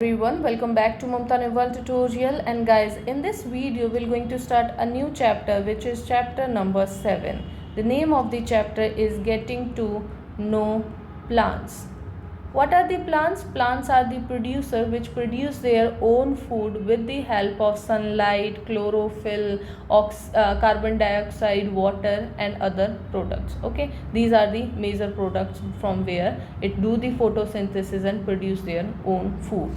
Everyone, welcome back to Mamta Nival tutorial. And guys, in this video we're going to start a new chapter, which is chapter number 7. The name of the chapter is Getting to Know Plants. What are the plants? Plants are the producer which produce their own food with the help of sunlight, chlorophyll, carbon dioxide, water and other products. Okay, these are the major products from where it do the photosynthesis and produce their own food.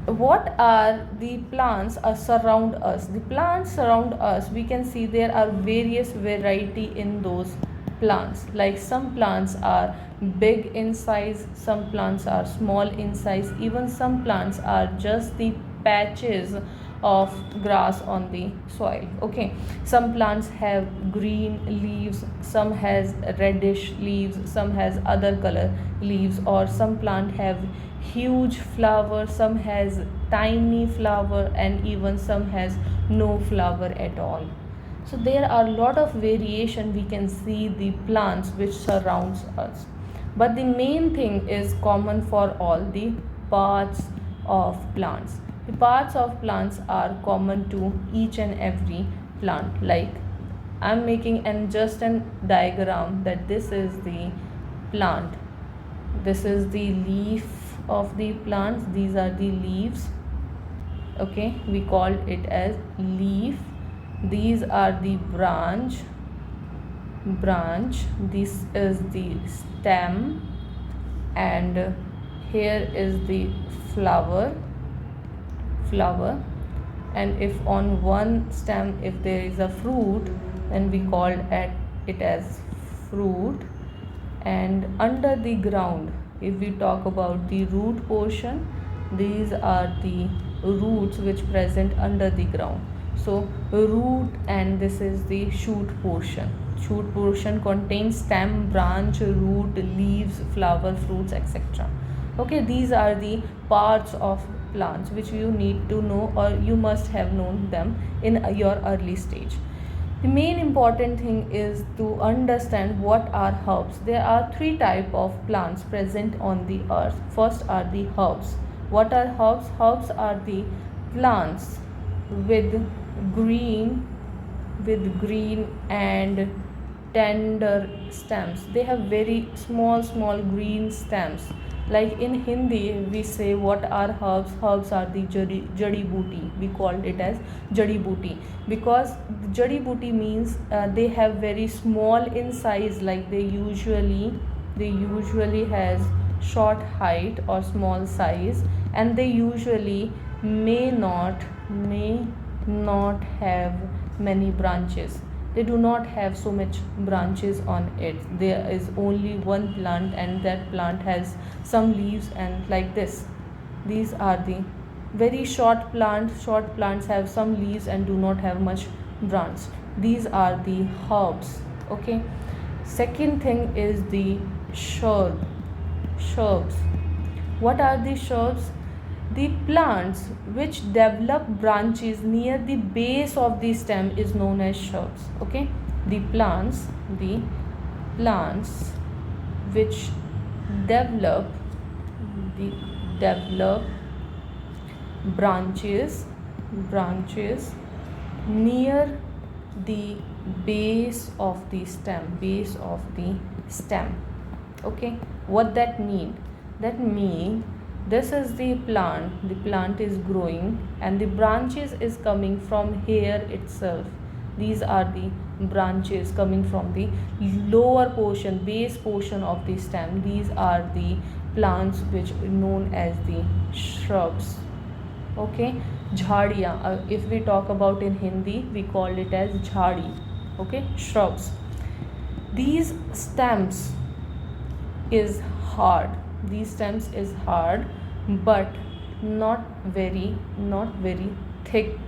What are the plants surround us? The plants surround us, we can see there are various variety in those plants. Like some plants are big in size, some plants are small in size, even some plants are just the patches of grass on the soil. Okay, some plants have green leaves, some has reddish leaves, some has other color leaves, or some plant have huge flower, some has tiny flower, and even some has no flower at all. So there are a lot of variation we can see the plants which surrounds us, but the main thing is common for all the parts of plants. The parts of plants are common to each and every plant. Like I'm making just a diagram that this is the plant, this is the leaf of the plants, these are the leaves. Okay, we call it as leaf. These are the branch, this is the stem, and here is the flower, and if on one stem if there is a fruit, then we call it as fruit. And under the ground, if we talk about the root portion, these are the roots which present under the ground. So root, and this is the shoot portion. Shoot portion contains stem, branch, root, leaves, flower, fruits, etc. Okay, these are the parts of plants which you need to know, or you must have known them in your early stage. The main important thing is to understand what are herbs. There are three type of plants present on the earth. First are the herbs. What are herbs? Herbs are the plants with green and tender stems. They have very small green stems. Like in Hindi we say what are herbs? Herbs are the jadi booty. We called it as jadi booty because jadi booty means they have very small in size. Like they usually has short height or small size, and they usually may not have many branches. They do not have so much branches on it. There is only one plant, and that plant has some leaves and like this. These are the very short plants. Short plants have some leaves and do not have much branch. These are the herbs. Okay, second thing is the shrubs. What are the shrubs? The plants which develop branches near the base of the stem is known as shrubs. Okay, the plants which develop branches near the base of the stem. Okay, what that mean? That mean this is the plant is growing and the branches is coming from here itself. These are the branches coming from the lower portion, base portion of the stem. These are the plants which are known as the shrubs. Okay, jhadiyan, if we talk about in Hindi we call it as jhadi. Okay, shrubs. These stems is hard. But not very thick.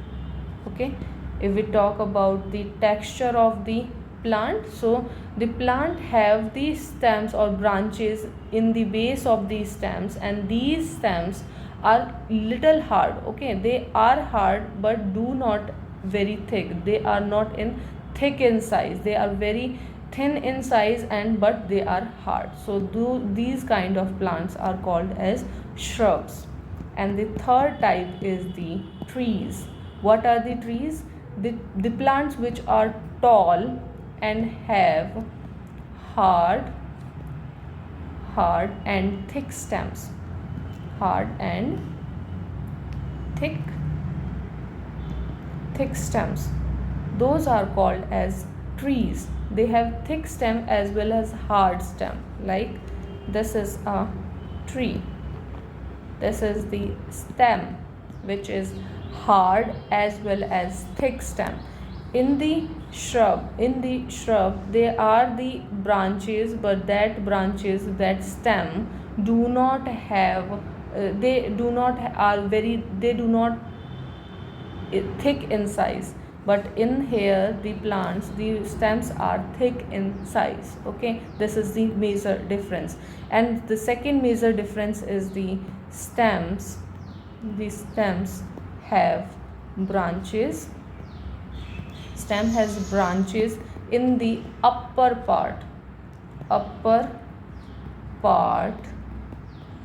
Okay, if we talk about the texture of the plant, so the plant have these stems or branches in the base of these stems, and these stems are little hard. Okay, they are hard but do not very thick. They are not in thick in size. They are very thin in size, and but they are hard. So these kind of plants are called as shrubs. And the third type is the trees. What are the trees? The plants which are tall and have hard and thick stems. Hard and thick stems. Those are called as trees. They have thick stem as well as hard stem. Like this is a tree. This is the stem, which is hard as well as thick stem. In the shrub, there are the branches, but that stem do not have they do not thick in size, but in here the stems are thick in size. Okay, this is the major difference. And the second major difference is the stems have branches. Stem has branches in the upper part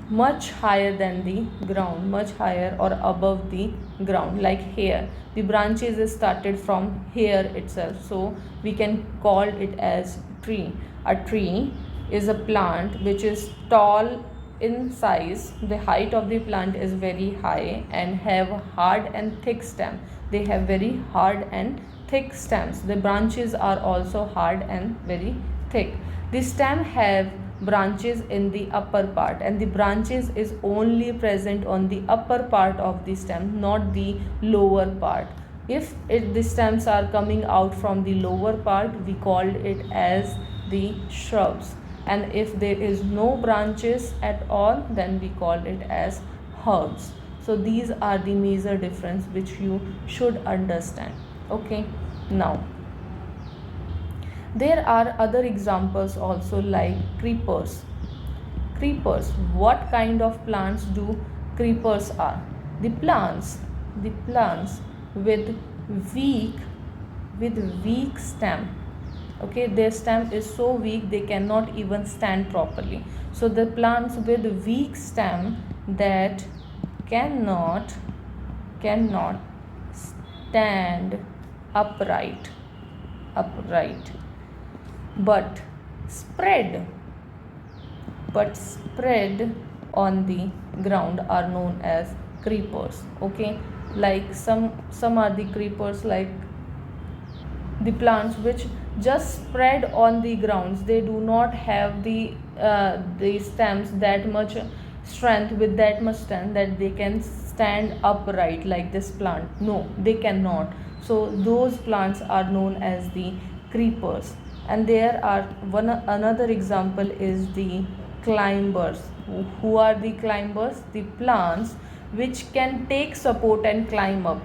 much higher than the ground, much higher or above the ground. Like here, the branches is started from here itself, so we can call it as tree. A tree is a plant which is tall in size. The height of the plant is very high and have hard and thick stem. They have very hard and thick stems. The branches are also hard and very thick. The stem have branches in the upper part, and the branches is only present on the upper part of the stem, not the lower part. If the stems are coming out from the lower part, we call it as the shrubs, and if there is no branches at all, then we call it as herbs. So these are the major difference which you should understand. Okay, now there are other examples also, like creepers. What kind of plants do creepers are? The plants with weak stem. Okay, their stem is so weak they cannot even stand properly. So the plants with weak stem that cannot stand upright, but spread on the ground are known as creepers. Okay, like some are the creepers, like the plants which just spread on the grounds. They do not have the stems that much strength, with that much strength that they can stand upright like this plant. No, they cannot. So those plants are known as the creepers. And there are another example is the climbers. Who are the climbers? The plants which can take support and climb up.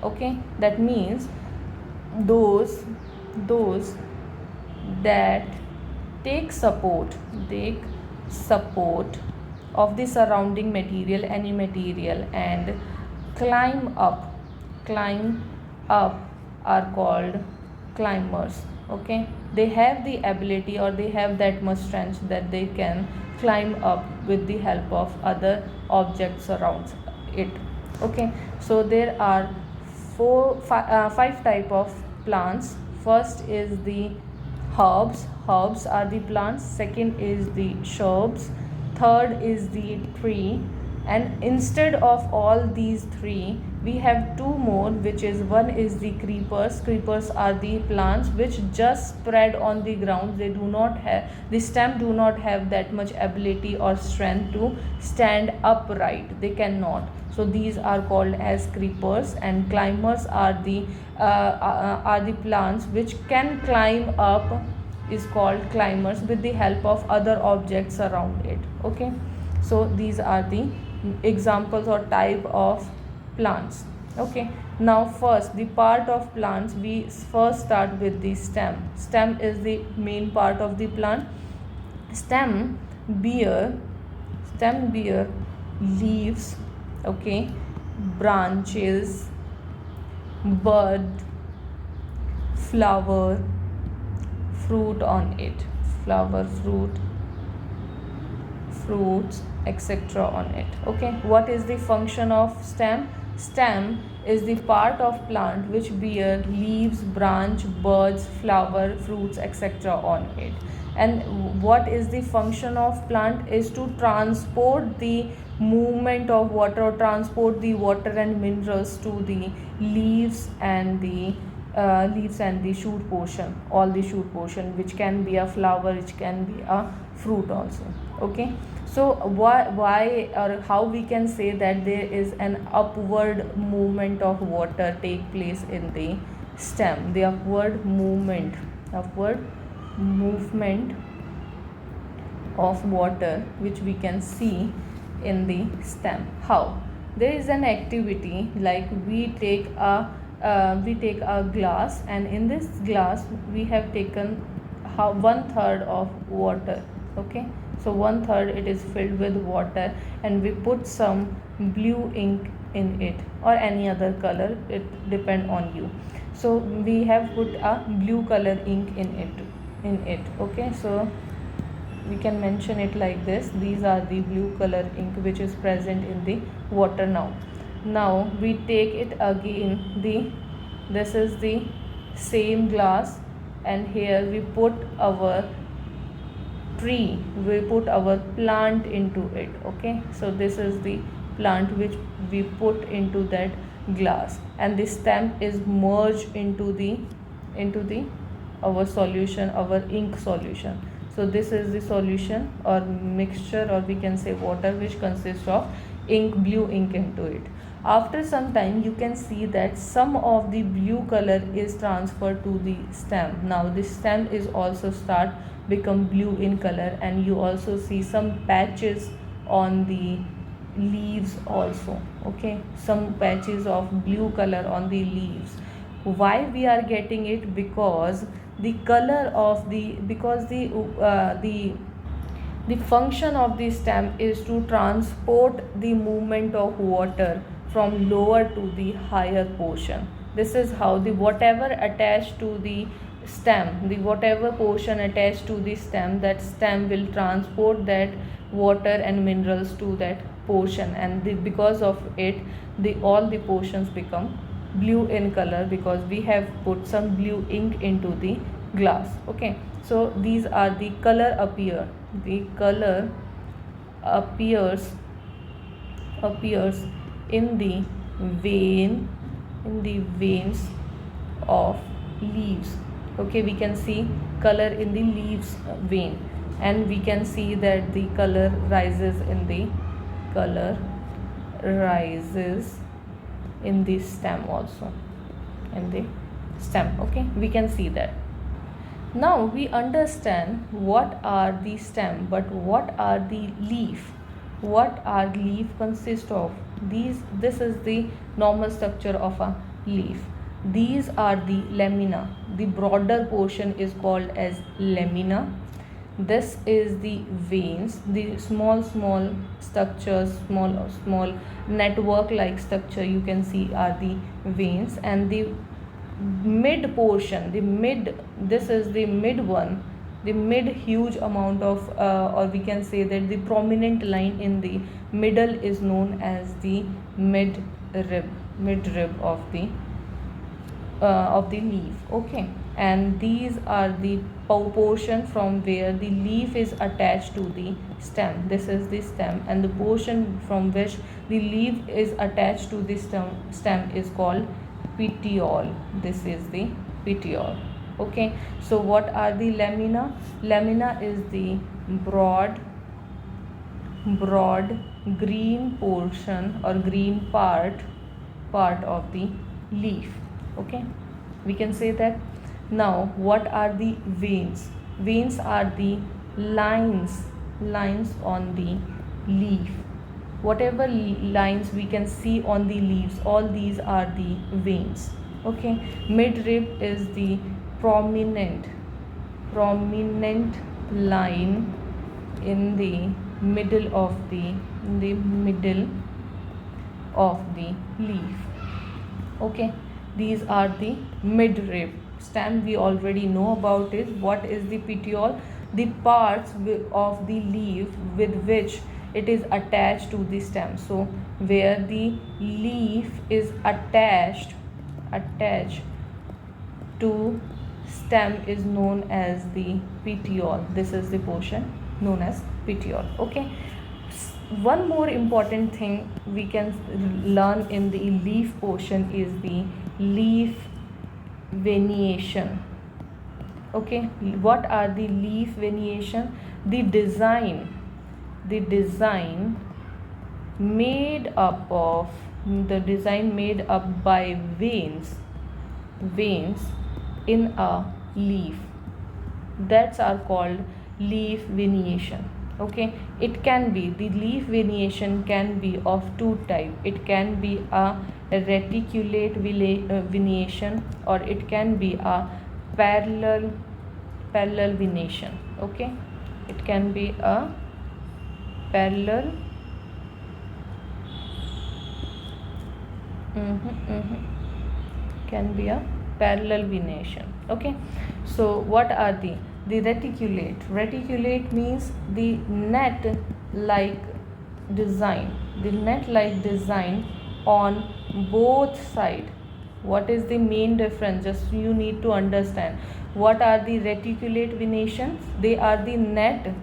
Okay, that means those that take support of the surrounding material, any material, and climb up are called climbers. Okay, they have the ability, or they have that much strength that they can climb up with the help of other objects around it. Okay, so there are five type of plants. First is the herbs are the plants. Second is the shrubs. Third is the tree. And instead of all these three, we have two more, which is one is the creepers are the plants which just spread on the ground. They do not have, the stem do not have that much ability or strength to stand upright. They cannot. So these are called as creepers. And climbers are the plants which can climb up, is called climbers, with the help of other objects around it. Okay, so these are the examples or type of plants. Okay, now first the part of plants, we first start with the stem is the main part of the plant. Stem bear leaves, okay, branches, bud, flower, fruit on it, fruits, etc. on it. Okay, what is the function of stem? Stem is the part of plant which bear leaves, branch, buds, flower, fruits, etc. on it. And what is the function of plant? Is to transport the movement of water, or transport the water and minerals to the leaves and the shoot portion, all the shoot portion, which can be a flower, which can be a fruit also. Okay, so why or how we can say that there is an upward movement of water take place in the stem? The upward movement of water which we can see in the stem. How? There is an activity like we take a glass, and in this glass we have taken 1/3 of water. Okay, so 1/3 it is filled with water, and we put some blue ink in it, or any other color, it depend on you. So we have put a blue color ink in it. Okay, so we can mention it like this: these are the blue color ink which is present in the water. Now we take it again, this is the same glass, and here we put our tree, we put our plant into it. Okay, so this is the plant which we put into that glass, and the stem is merged into the our solution, our ink solution. So this is the solution or mixture, or we can say water, which consists of ink, blue ink into it. After some time you can see that some of the blue color is transferred to the stem. Now the stem is also start become blue in color, and you also see some patches on the leaves also. Okay, some patches of blue color on the leaves. Why we are getting it? Because the color of the function of the stem is to transport the movement of water from lower to the higher portion. This is how the whatever attached to the stem, the whatever portion attached to the stem, that stem will transport that water and minerals to that portion, and because of it, all the portions become blue in color, because we have put some blue ink into the glass. Okay, so these are the color appears in the veins of leaves. Okay, we can see color in the leaves vein, and we can see that the color rises in the stem also, in the stem. Okay, we can see that. Now we understand what are the stem, but what are the leaf? What are leaf consist of? This is the normal structure of a leaf. These are the lamina. The broader portion is called as lamina. This is the veins. The small structures, small network like structure you can see are the veins, and the mid portion, this is the mid one, the mid huge amount of or we can say that the prominent line in the middle is known as the mid rib of the leaf. Okay, and these are the portion from where the leaf is attached to the stem. This is the stem, and the portion from which the leaf is attached to the stem is called petiole. This is the petiole. Okay, so what are the lamina? Lamina is the broad green portion or green part of the leaf. Okay, we can say that. Now what are the veins? Veins are the lines on the leaf. Whatever lines we can see on the leaves, all these are the veins. Okay, midrib is the prominent line in the middle of the leaf. Okay, these are the midrib. Stem we already know about it. What is the petiole? The parts of the leaf with which it is attached to the stem. So where the leaf is attached to stem is known as the petiole. This is the portion known as petiole. Okay, one more important thing we can learn in the leaf portion is the leaf venation. Okay, what are the leaf venation? The design made up by veins in a leaf, that's are called leaf venation. Okay, it can be, the leaf venation can be of two type. It can be a reticulate venation, or it can be a parallel venation. Okay, it can be a parallel can be a parallel venation. Okay, so what are the reticulate means the net like design on both side. What is the main difference? Just you need to understand what are the reticulate venations. They are the net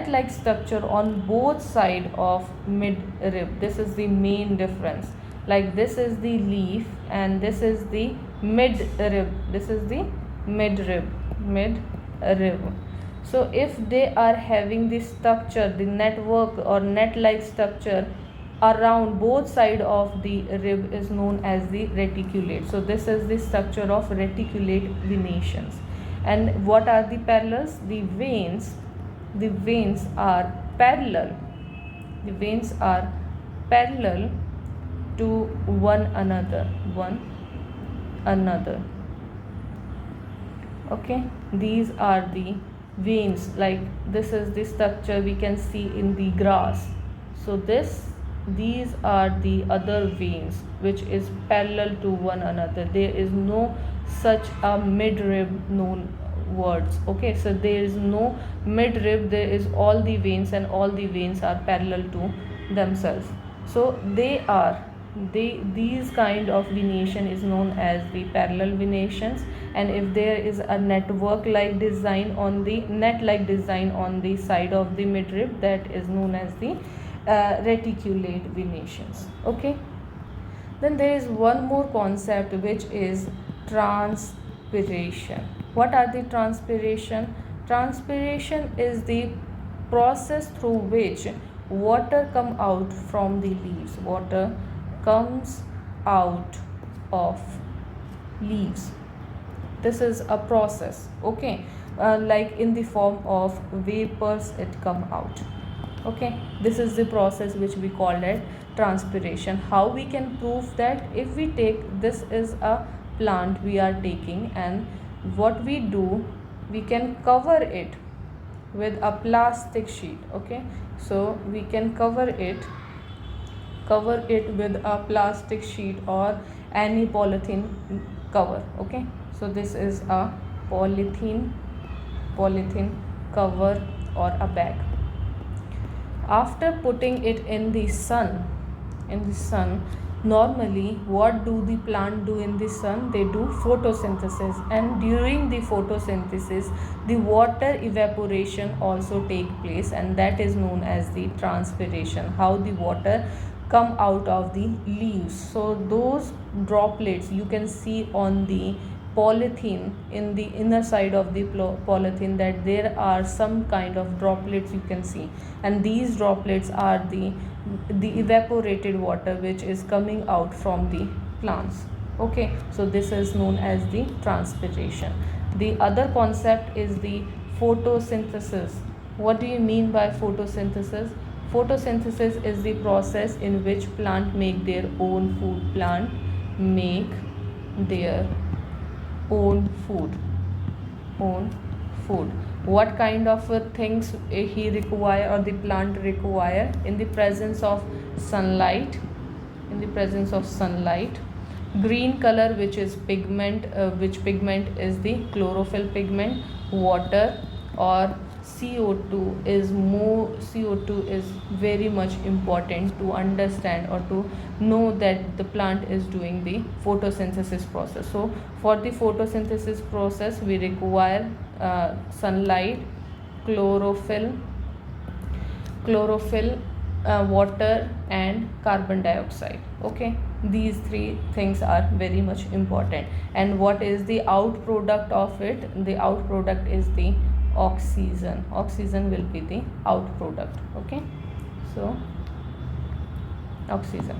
like structure on both side of mid rib. This is the main difference. Like this is the leaf and this is the mid rib. This is the mid rib. So if they are having the structure, the network or net like structure around both side of the rib is known as the reticulate. So this is the structure of reticulate venations. And what are the parallels? The veins are parallel to one another. Okay, these are the veins. Like this is the structure we can see in the grass. So these are the other veins which is parallel to one another. There is no such a mid-rib known words. Okay, so there is no mid-rib. There is all the veins, and all the veins are parallel to themselves. So these kind of venation is known as the parallel venations. And if there is a network like design on the side of the midrib, that is known as the reticulate venations. Okay, then there is one more concept which is transpiration. What are the transpiration? Transpiration is the process through which water comes out from the leaves. Water comes out of leaves. This is a process. Okay, like in the form of vapors it come out. Okay, this is the process which we call it transpiration. How we can prove that? If we take, this is a plant we are taking, and what we do, we can cover it with a plastic sheet. Okay, so we can cover it with a plastic sheet or any polythene cover. Okay, so this is a polythene cover or a bag. After putting it in the sun, normally what do the plant do in the sun? They do photosynthesis, and during the photosynthesis the water evaporation also take place, and that is known as the transpiration. How the water come out of the leaves. So those droplets you can see on the polythene, in the inner side of the polythene, that there are some kind of droplets you can see, and these droplets are the evaporated water which is coming out from the plants. Okay, so this is known as the transpiration. The other concept is the photosynthesis. What do you mean by photosynthesis? Photosynthesis is the process in which plant make their own food. Plant make their own food. What kind of things he require, or the plant require? In the presence of sunlight. Green color, which is pigment, which pigment is the chlorophyll pigment. Water, or CO2 is very much important to understand or to know that the plant is doing the photosynthesis process. So for the photosynthesis process we require sunlight, chlorophyll, water and carbon dioxide. Okay, these three things are very much important. And what is the out product of it? The out product is the oxygen. Oxygen will be the out product. Okay, so oxygen.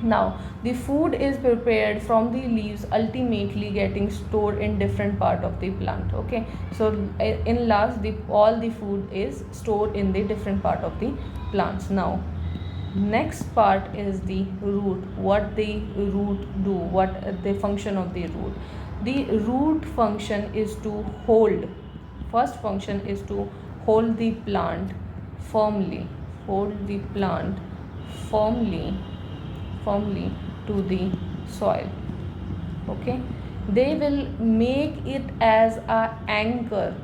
Now the food is prepared from the leaves, ultimately getting stored in different part of the plant. Okay, so in last all the food is stored in the different part of the plants. Now next part is the root. What the root do? What the function of the root? The root function is to hold. First function is to hold the plant firmly. Hold the plant firmly to the soil. Okay, they will make it as a anchor.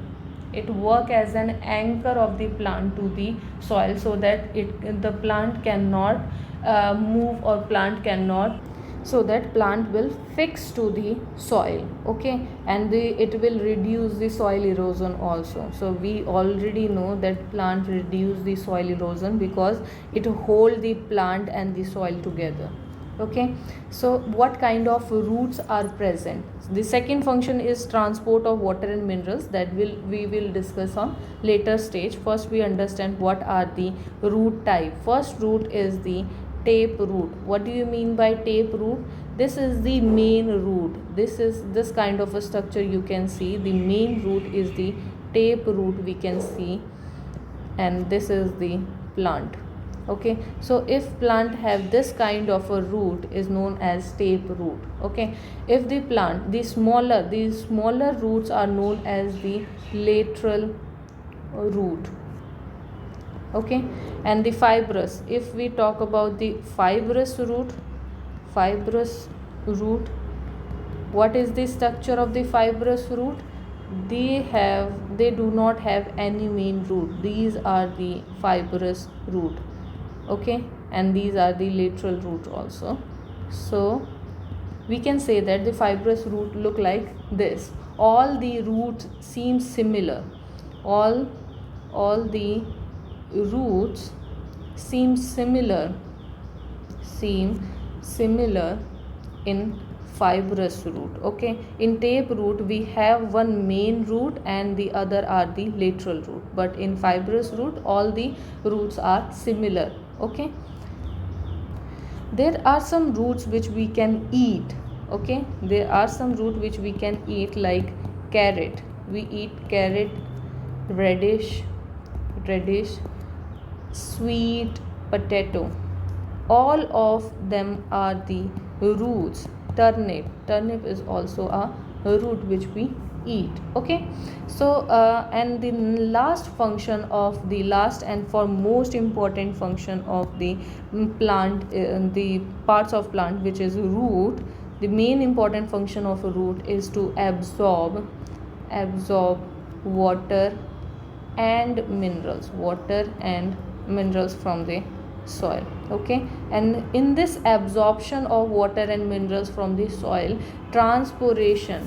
It work as an anchor of the plant to the soil, so that the plant cannot move, or plant cannot, so that plant will fix to the soil. Okay, and it will reduce the soil erosion also. So we already know that plant reduce the soil erosion because it hold the plant and the soil together. Okay, so what kind of roots are present? The second function is transport of water and minerals, that we will discuss on later stage. First we understand what are the root type. First root is the tape root. What do you mean by tape root? This is the main root. This kind of a structure you can see. The main root is the tape root, we can see, and this is the plant. Okay, so if plant have this kind of a root is known as tape root. Okay, if the plant, these smaller roots are known as the lateral root. Okay, and the fibrous, if we talk about the fibrous root, what is the structure of the fibrous root? They do not have any main root. These are the fibrous root. Okay, and these are the lateral root also. So we can say that the fibrous root look like this. All the roots seem similar. All the roots seem similar in fibrous root. Okay, in tape root we have one main root and the other are the lateral root, but in fibrous root all the roots are similar. Okay, there are some roots which we can eat. Okay, there are some root which we can eat, like carrot. We eat carrot, radish, sweet potato. All of them are the roots. Turnip is also a root which we eat. Okay, so and the last function of the last and for most important function of the plant, the parts of plant, which is root, the main important function of a root is to absorb water and minerals from the soil. Okay, and in this absorption of water and minerals from the soil, transpiration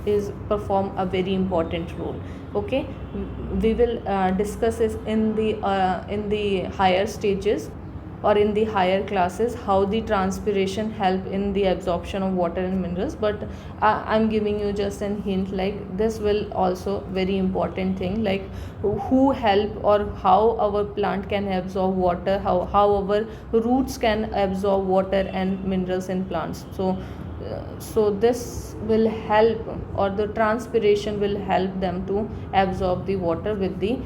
is perform a very important role. Okay, we will discuss this in the higher stages or in the higher classes, how the transpiration help in the absorption of water and minerals, but I'm giving you just an hint, like this will also very important thing, like who help or how our plant can absorb water, how our roots can absorb water and minerals in plants. So this will help, or the transpiration will help them to absorb the water with the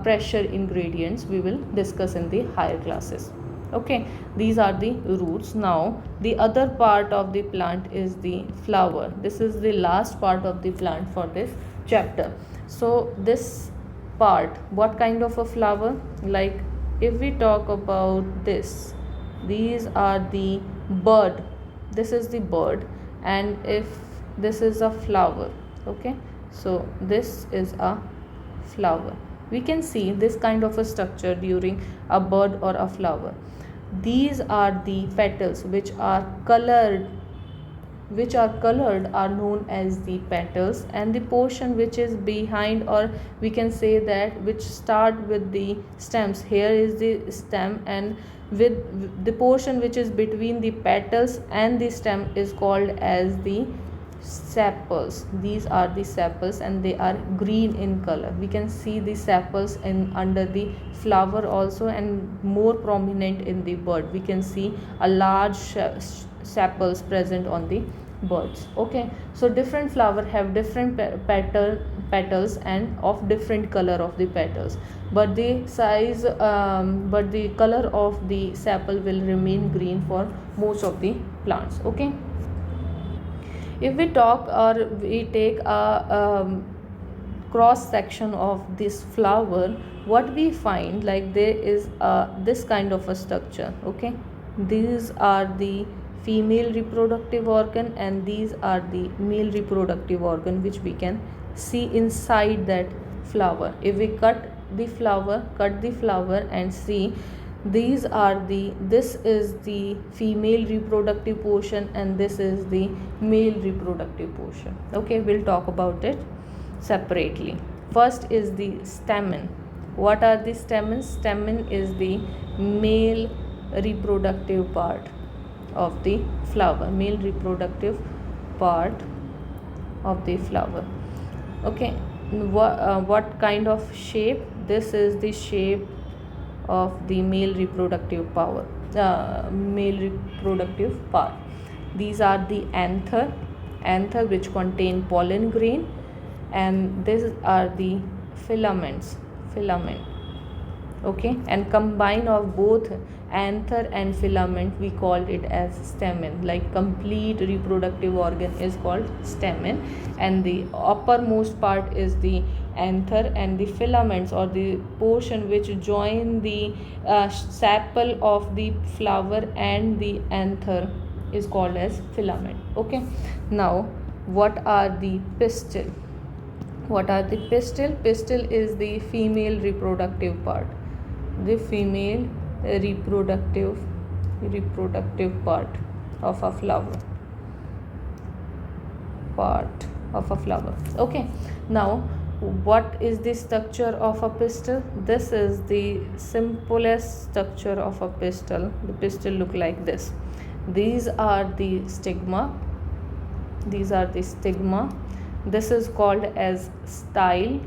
pressure ingredients we will discuss in the higher classes. Okay, these are the roots. Now the other part of the plant is the flower. This is the last part of the plant for this chapter. So this part, what kind of a flower? Like if we talk about this, these are the bird. This is the bird, and if this is a flower. Okay, so this is a flower. We can see this kind of a structure during a bud or a flower. These are the petals which are colored are known as the petals, and the portion which is behind, or we can say that which start with the stems, here is the stem, and with the portion which is between the petals and the stem is called as the sepals. These are the sepals and they are green in color. We can see the sepals in under the flower also, and more prominent in the bud. We can see a large sepals present on the buds. Okay, so different flower have different petals and of different color of the petals, but the size but the color of the sepal will remain green for most of the plants. Okay, if we talk or we take a cross section of this flower, what we find, like there is this kind of a structure. Okay, these are the female reproductive organ and these are the male reproductive organ, which we can see inside that flower. If we cut the flower and see, this is the female reproductive portion and this is the male reproductive portion. Okay, we'll talk about it separately. First is the stamen. What are the stamens? Stamen is the male reproductive part of the flower, male reproductive part of the flower. Okay, what kind of shape? This is the shape of the male reproductive part. These are the anther which contain pollen grain, and these are the filament. Okay, and combine of both anther and filament we called it as stamen. Like complete reproductive organ is called stamen, and the uppermost part is the anther, and the filaments or the portion which join the sepal of the flower and the anther is called as filament. Okay, now what are the pistil? Pistil is the female reproductive part, the female reproductive part of a flower. Okay, now what is the structure of a pistil? This is the simplest structure of a pistil. The pistil look like this. These are the stigma. This is called as style,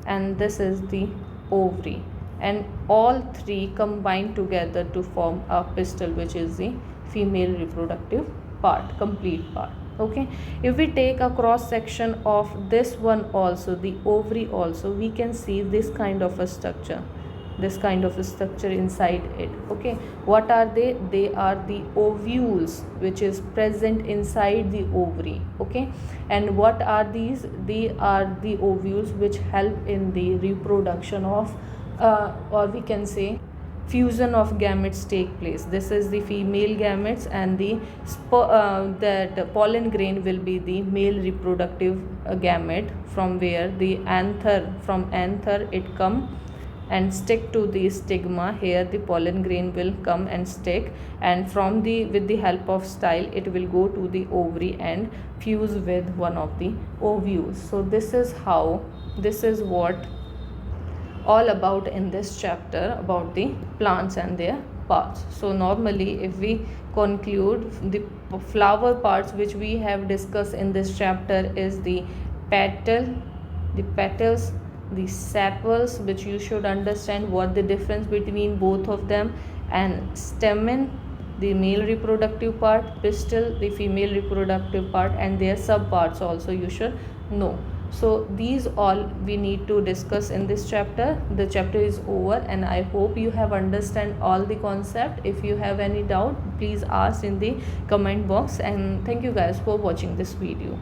and this is the ovary, and all three combine together to form a pistil, which is the female reproductive part, complete part. Okay, if we take a cross section of this one also, the ovary also, we can see this kind of a structure inside it. Okay, what are they? They are the ovules which is present inside the ovary. Okay, and what are these? They are the ovules which help in the reproduction of or we can say fusion of gametes take place. This is the female gametes, and the pollen grain will be the male reproductive gamete, from where the anther it come and stick to the stigma. Here the pollen grain will come and stick, and with the help of style it will go to the ovary and fuse with one of the ovules. So this is what all about in this chapter about the plants and their parts. So normally, if we conclude, the flower parts which we have discussed in this chapter is the petals, the sepals, which you should understand what the difference between both of them, and stamen, the male reproductive part, pistil, the female reproductive part, and their subparts also you should know. So these all we need to discuss in this chapter. The chapter is over, and I hope you have understand all the concept. If you have any doubt, please ask in the comment box, and thank you guys for watching this video.